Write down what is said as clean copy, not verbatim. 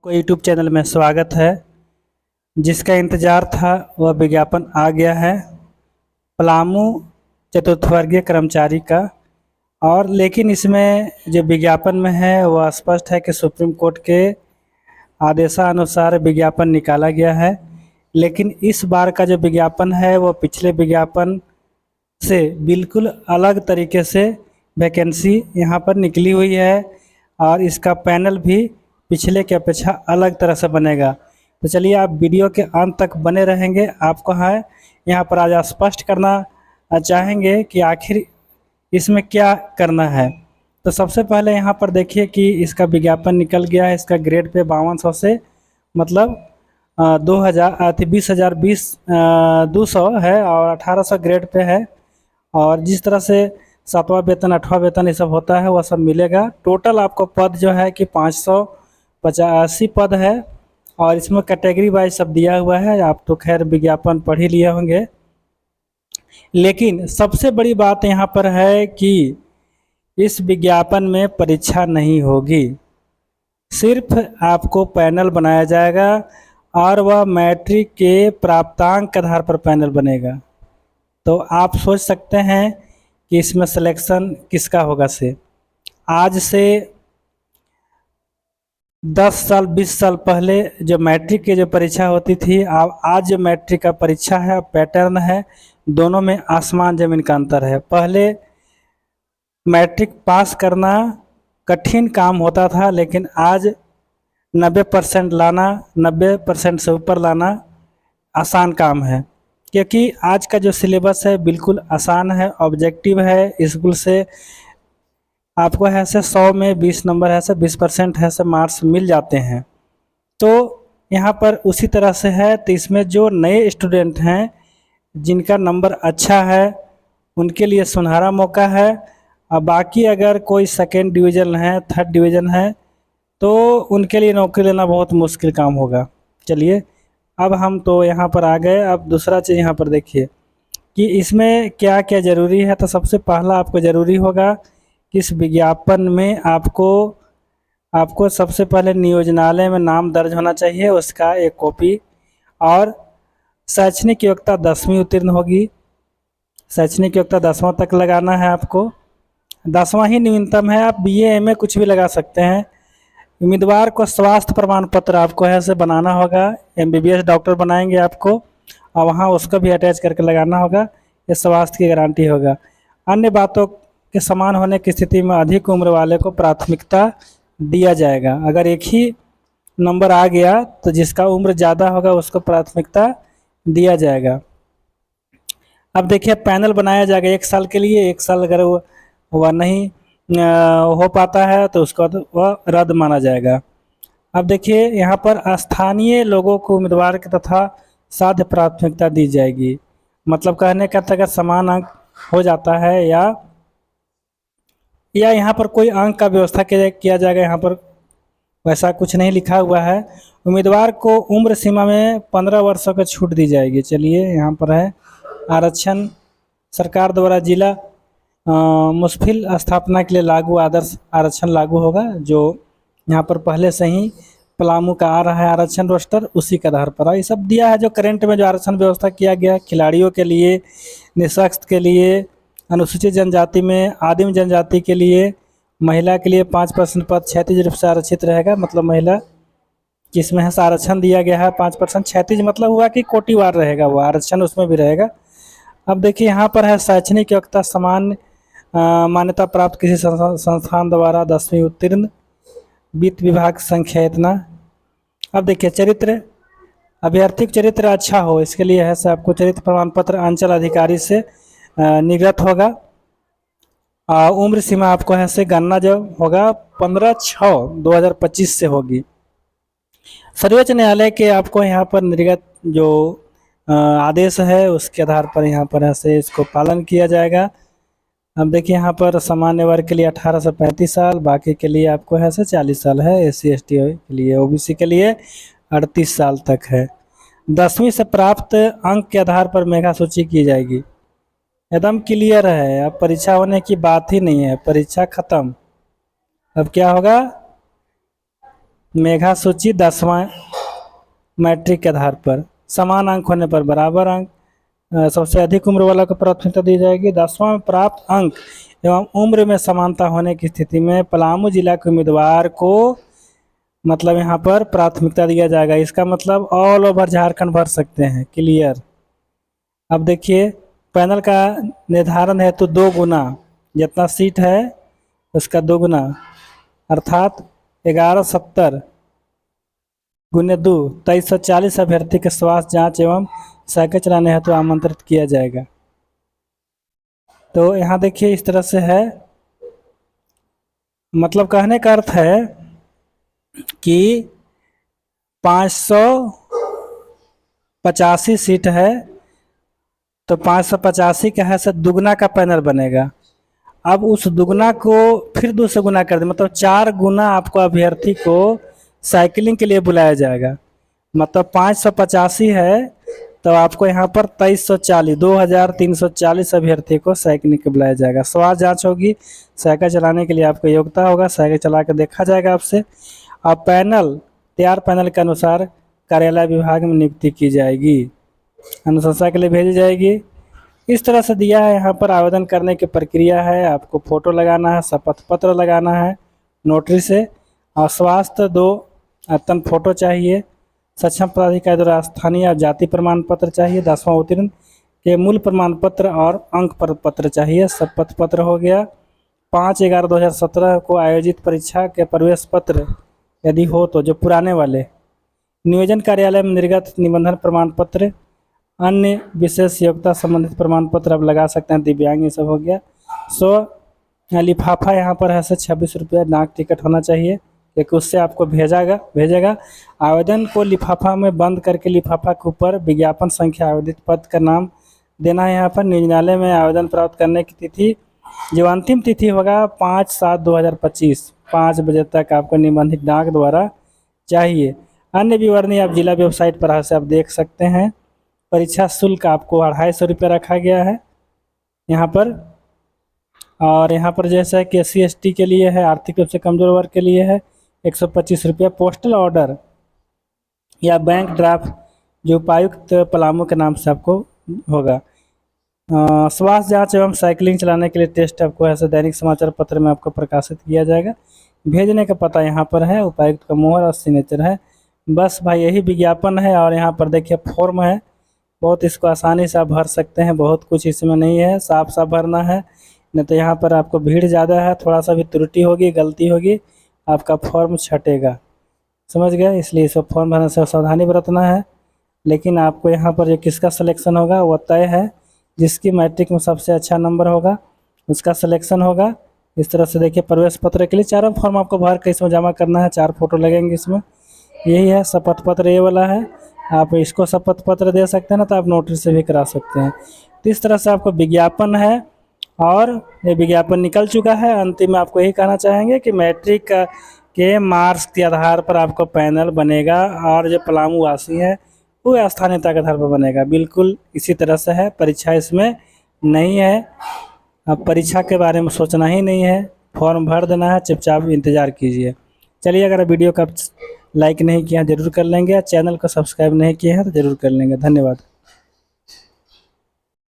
को YouTube channel में स्वागत है। जिसका इंतज़ार था वह विज्ञापन आ गया है पलामू चतुर्थवर्गीय कर्मचारी का। और लेकिन इसमें जो विज्ञापन में है वह स्पष्ट है कि सुप्रीम कोर्ट के आदेशानुसार विज्ञापन निकाला गया है। लेकिन इस बार का जो विज्ञापन है वह पिछले विज्ञापन से बिल्कुल अलग तरीके से वैकेंसी यहाँ पर निकली हुई है और इसका पैनल भी पिछले की अपेक्षा अलग तरह से बनेगा। तो चलिए आप वीडियो के अंत तक बने रहेंगे। आपको है यहाँ पर आज स्पष्ट करना चाहेंगे कि आखिर इसमें क्या करना है। तो सबसे पहले यहाँ पर देखिए कि इसका विज्ञापन निकल गया है। इसका ग्रेड पे 5200 से मतलब 200 है और 1800 ग्रेड पे है। और जिस तरह से 7वां वेतन 8वां वेतन ये सब होता है वह सब मिलेगा। टोटल आपको पद जो है कि 585 पद है और इसमें कैटेगरी वाइज सब दिया हुआ है। आप तो खैर विज्ञापन पढ़ ही लिए होंगे। लेकिन सबसे बड़ी बात यहाँ पर है कि इस विज्ञापन में परीक्षा नहीं होगी, सिर्फ आपको पैनल बनाया जाएगा और वह मैट्रिक के प्राप्तांक के आधार पर पैनल बनेगा। तो आप सोच सकते हैं कि इसमें सिलेक्शन किसका होगा। से आज से 10 साल 20 साल पहले जो मैट्रिक की जो परीक्षा होती थी, आज जो मैट्रिक का परीक्षा है पैटर्न है, दोनों में आसमान ज़मीन का अंतर है। पहले मैट्रिक पास करना कठिन काम होता था, लेकिन आज 90% लाना, 90% से ऊपर लाना आसान काम है, क्योंकि आज का जो सिलेबस है बिल्कुल आसान है, ऑब्जेक्टिव है। स्कूल से आपको है से 100 में 20 नंबर है से 20% है से मार्क्स मिल जाते हैं। तो यहाँ पर उसी तरह से है। तो इसमें जो नए स्टूडेंट हैं जिनका नंबर अच्छा है उनके लिए सुनहरा मौका है। और बाकी अगर कोई सेकेंड डिवीज़न है, थर्ड डिवीज़न है, तो उनके लिए नौकरी लेना बहुत मुश्किल काम होगा। चलिए अब हम तो यहाँ पर आ गए। अब दूसरा चीज़ यहाँ पर देखिए कि इसमें क्या क्या ज़रूरी है। तो सबसे पहला आपको ज़रूरी होगा कि इस विज्ञापन में आपको सबसे पहले नियोजनालय में नाम दर्ज होना चाहिए, उसका एक कॉपी। और शैक्षणिक योग्यता 10वीं उत्तीर्ण होगी। शैक्षणिक योग्यता 10वां तक लगाना है आपको, 10वां ही न्यूनतम है। आप BA MA कुछ भी लगा सकते हैं। उम्मीदवार को स्वास्थ्य प्रमाण पत्र आपको ऐसे बनाना होगा। MBBS डॉक्टर बनाएंगे आपको और वहाँ उसको भी अटैच करके लगाना होगा। ये स्वास्थ्य की गारंटी होगा। अन्य बातों के समान होने की स्थिति में अधिक उम्र वाले को प्राथमिकता दिया जाएगा। अगर एक ही नंबर आ गया तो जिसका उम्र ज़्यादा होगा उसको प्राथमिकता दिया जाएगा। अब देखिए पैनल बनाया जाएगा 1 साल के लिए। 1 साल अगर वह नहीं हो पाता है तो उसको वह रद्द माना जाएगा। अब देखिए यहाँ पर स्थानीय लोगों को उम्मीदवार के तथा साध्य प्राथमिकता दी जाएगी। मतलब कहने का अगर समान अंक हो जाता है या यहाँ पर कोई अंक का व्यवस्था किया जाएगा। यहाँ पर वैसा कुछ नहीं लिखा हुआ है। उम्मीदवार को उम्र सीमा में 15 वर्षों की छूट दी जाएगी। चलिए यहाँ पर है आरक्षण सरकार द्वारा जिला मुस्फिल स्थापना के लिए लागू आदर्श आरक्षण लागू होगा। जो यहाँ पर पहले से ही पलामू का आ रहा है आरक्षण रोस्टर, उसी के आधार पर ये सब दिया है। जो करंट में जो आरक्षण व्यवस्था किया गया है खिलाड़ियों के लिए, निःशक्त के लिए, अनुसूचित जनजाति में आदिम जनजाति के लिए, महिला के लिए 5% पद क्षैतिज रूप से आरक्षित रहेगा। मतलब महिला जिसमें है आरक्षण दिया गया है 5%। क्षैतिज मतलब हुआ कि कोटिवार रहेगा, वो आरक्षण उसमें भी रहेगा। अब देखिए यहाँ पर है शैक्षणिक योग्यता समान मान्यता प्राप्त किसी संस्थान द्वारा 10वीं उत्तीर्ण, वित्त विभाग संख्या इतना। अब देखिए चरित्र, अभ्यर्थी का चरित्र अच्छा हो, इसके लिए है से आपको चरित्र प्रमाण पत्र अंचल अधिकारी से निर्गत होगा। उम्र सीमा आपको है से गणना जो होगा 15/6/2025 से होगी। सर्वोच्च न्यायालय के आपको यहाँ पर निर्गत जो आदेश है उसके आधार पर यहाँ पर ऐसे इसको पालन किया जाएगा। अब देखिए यहाँ पर सामान्य वर्ग के लिए 18 से 35 साल, बाकी के लिए आपको है से 40 साल है। SC ST के लिए, OBC के लिए 38 साल तक है। 10वीं से प्राप्त अंक के आधार पर मेधा सूची की जाएगी। एकदम क्लियर है। अब परीक्षा होने की बात ही नहीं है, परीक्षा खत्म। अब क्या होगा मेधा सूची 10वां मैट्रिक के आधार पर, समान अंक होने पर बराबर अंक, सबसे अधिक उम्र वाला को प्राथमिकता दी जाएगी। 10वां में प्राप्त अंक एवं उम्र में समानता होने की स्थिति में पलामू जिला के उम्मीदवार को मतलब यहाँ पर प्राथमिकता दिया जाएगा। इसका मतलब ऑल ओवर झारखंड भर सकते हैं। क्लियर। अब देखिए पैनल का निर्धारण है तो 2 गुना जितना सीट है उसका 2 गुना अर्थात 1170 गुने 2 2340 अभ्यर्थी के स्वास्थ्य जांच एवं साइकिल चलाने हेतु आमंत्रित किया जाएगा। तो यहाँ देखिए इस तरह से है, मतलब कहने का अर्थ है कि 585 सीट है तो 585 का है से दुगना का पैनल बनेगा। अब उस दुगना को फिर 2 से गुना कर दे, मतलब 4 गुना आपको अभ्यर्थी को साइकिलिंग के लिए बुलाया जाएगा। मतलब 585 है तो आपको यहाँ पर 2340 2340 अभ्यर्थी को साइकिलिंग के बुलाया जाएगा। स्वास्थ्य जांच होगी, साइकिल चलाने के लिए आपको योग्यता होगा, साइकिल चला कर देखा जाएगा आपसे। अब तैयार पैनल के अनुसार कार्यालय विभाग में नियुक्ति की जाएगी, अनुशंसा के लिए भेजी जाएगी। इस तरह से दिया है। यहाँ पर आवेदन करने की प्रक्रिया है, आपको फ़ोटो लगाना है, शपथ पत्र लगाना है नोटरी से, और स्वास्थ्य 2 अत्यंत फ़ोटो चाहिए, सक्षम पदाधिकारी द्वारा स्थानीय और जाति प्रमाण पत्र चाहिए, 10वां उत्तीर्ण के मूल प्रमाण पत्र और अंक पत्र चाहिए। शपथ पत्र हो गया। 5/11/2017 को आयोजित परीक्षा के प्रवेश पत्र यदि हो तो जो पुराने वाले, नियोजन कार्यालय में निर्गत निबंधन प्रमाण पत्र, अन्य विशेष योग्यता संबंधित प्रमाण पत्र आप लगा सकते हैं, दिव्यांग ये सब हो गया। लिफाफा यहाँ पर है से 26 रुपया डाक टिकट होना चाहिए, क्योंकि उससे आपको भेजेगा। आवेदन को लिफाफा में बंद करके लिफाफा के ऊपर विज्ञापन संख्या, आवेदित पद का नाम देना है। यहाँ पर नियोजनालय में आवेदन प्राप्त करने की तिथि, जो अंतिम तिथि होगा 5/7/2025 5 बजे तक आपको निबंधित डाक द्वारा चाहिए। अन्य विवरणी आप जिला वेबसाइट पर से आप देख सकते हैं। परीक्षा शुल्क आपको 250 रुपये रखा गया है यहाँ पर। और यहाँ पर जैसा कि SC/ST के लिए है, आर्थिक रूप से कमजोर वर्ग के लिए है 125 रुपया। पोस्टल ऑर्डर या बैंक ड्राफ्ट जो उपायुक्त पलामू के नाम से आपको होगा। स्वास्थ्य जांच एवं साइकिलिंग चलाने के लिए टेस्ट आपको ऐसे दैनिक समाचार पत्र में आपको प्रकाशित किया जाएगा। भेजने का पता यहाँ पर है, उपायुक्त का मोहर और सिग्नेचर है। बस भाई यही विज्ञापन है। और यहाँ पर देखिए फॉर्म है, बहुत इसको आसानी से आप भर सकते हैं, बहुत कुछ इसमें नहीं है, साफ साफ भरना है। नहीं तो यहाँ पर आपको भीड़ ज़्यादा है, थोड़ा सा भी त्रुटि होगी, गलती होगी, आपका फॉर्म छटेगा। समझ गए? इसलिए इस फॉर्म भरने से सावधानी बरतना है। लेकिन आपको यहाँ पर जो किसका सिलेक्शन होगा वो तय है, जिसकी मैट्रिक में सबसे अच्छा नंबर होगा उसका सिलेक्शन होगा। इस तरह से देखिए प्रवेश पत्र के लिए 4 फॉर्म आपको भर के इसमें जमा करना है, 4 फोटो लगेंगे इसमें। यही है शपथ पत्र, ये वाला है, आप इसको शपथ पत्र दे सकते हैं ना, तो आप नोटरी से भी करा सकते हैं। तो इस तरह से आपको विज्ञापन है और ये विज्ञापन निकल चुका है। अंतिम में आपको यही कहना चाहेंगे कि मैट्रिक के मार्क्स के आधार पर आपको पैनल बनेगा और जो पलामू वासी है वो स्थानीयता के आधार पर बनेगा। बिल्कुल इसी तरह से है, परीक्षा इसमें नहीं है। अब परीक्षा के बारे में सोचना ही नहीं है, फॉर्म भर देना है, चुपचाप इंतज़ार कीजिए। चलिए, अगर वीडियो का लाइक नहीं किया ज़रूर कर लेंगे, चैनल को सब्सक्राइब नहीं किए हैं तो ज़रूर कर लेंगे। धन्यवाद।